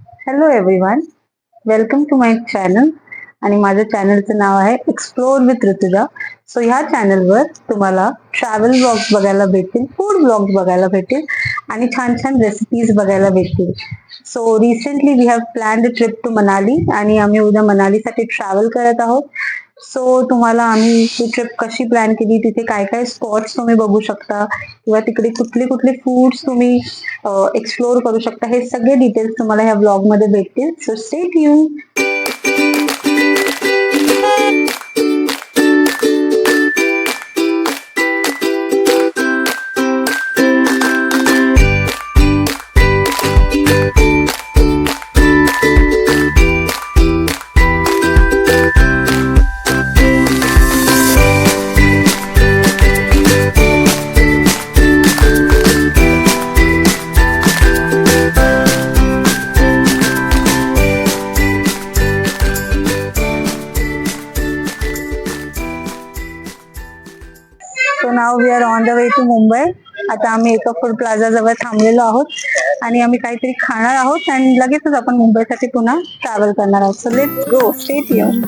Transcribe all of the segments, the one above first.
Hello everyone, welcome to my channel. आणि माझ्या चॅनलचं नाव आहे एक्सप्लोर विथ ऋतुजा. सो ह्या चॅनलवर तुम्हाला ट्रॅव्हल ब्लॉग्स बघायला भेटतील, फूड ब्लॉग्स बघायला भेटतील आणि छान छान रेसिपीज बघायला भेटतील. So recently we have planned a trip to Manali आणि आम्ही उद्या मनालीसाठी ट्रॅव्हल करत आहोत. सो तुम्हाला आम्ही ती ट्रिप कशी प्लॅन केली, तिथे काय काय स्पॉट्स तुम्ही बघू शकता किंवा तिकडे कुठले कुठले फूड्स तुम्ही एक्सप्लोर करू शकता, हे सगळे डिटेल्स तुम्हाला ह्या ब्लॉग मध्ये भेटतील. So stay tune. So now we are on the way to Mumbai. आता आम्ही एका फूड प्लाझा जवळ थांबलेलो आहोत आणि आम्ही काहीतरी खाणार आहोत आणि लगेचच आपण मुंबईसाठी पुन्हा ट्रॅव्हल करणार आहोत. So let's go, stay tune.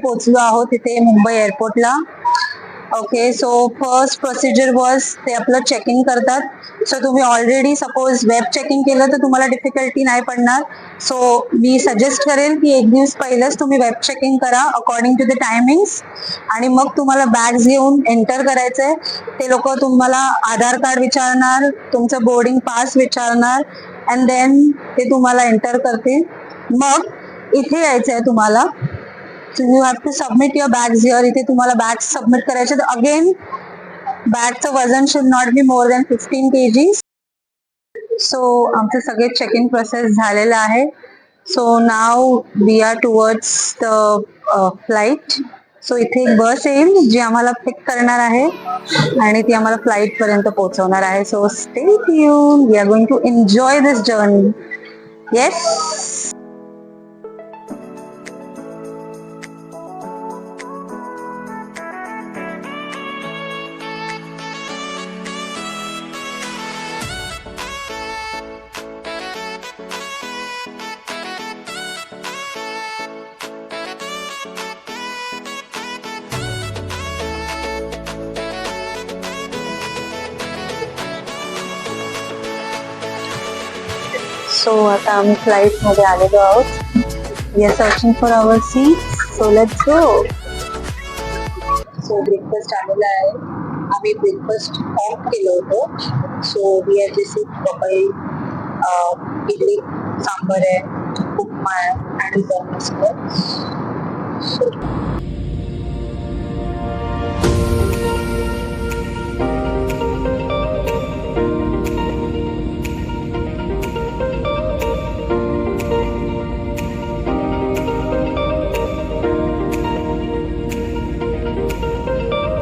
पोहोचलो आहोत इथे मुंबई एअरपोर्टला. Okay, so first procedure was ते आपलं चेक इन करतात. सो तुम्ही ऑलरेडी सपोज वेब चेकिंग केलं तर तुम्हाला डिफिकल्टी नाही पडणार. सो मी सजेस्ट करेन की एक दिवस पहिलेच तुम्ही वेब चेकिंग करा अकॉर्डिंग टू द टायमिंग्स आणि मग तुम्हाला बॅग्स घेऊन एंटर करायचंय. ते लोक तुम्हाला आधार कार्ड विचारणार, तुमचं बोर्डिंग पास विचारणार अँड देन ते तुम्हाला एंटर करतील. मग इथे यायचंय तुम्हाला. So you have to submit your bags here. इथे तुम्हाला बॅग्स सबमिट करायचे. अगेन बॅगचं वजन should not be more than 15 kg. So आमचं सगळे चेक इन प्रोसेस झालेलं आहे. So now we are towards the flight. So इथे एक बस येईल जी आम्हाला पिक करणार आहे आणि ती आम्हाला फ्लाईट पर्यंत पोहोचवणार आहे. So stay tune, we are going to enjoy this journey. Yes. So आता आम्ही फ्लाईट मध्ये आलेलो आहोत. We are searching for our seat. So let's go. So breakfast आलेला आहे. आम्ही ब्रेकफास्ट ऑफ केलं होतं. सो वी आर रिसीव पपई, इडली सांबर आहे, उपमा आहे आणि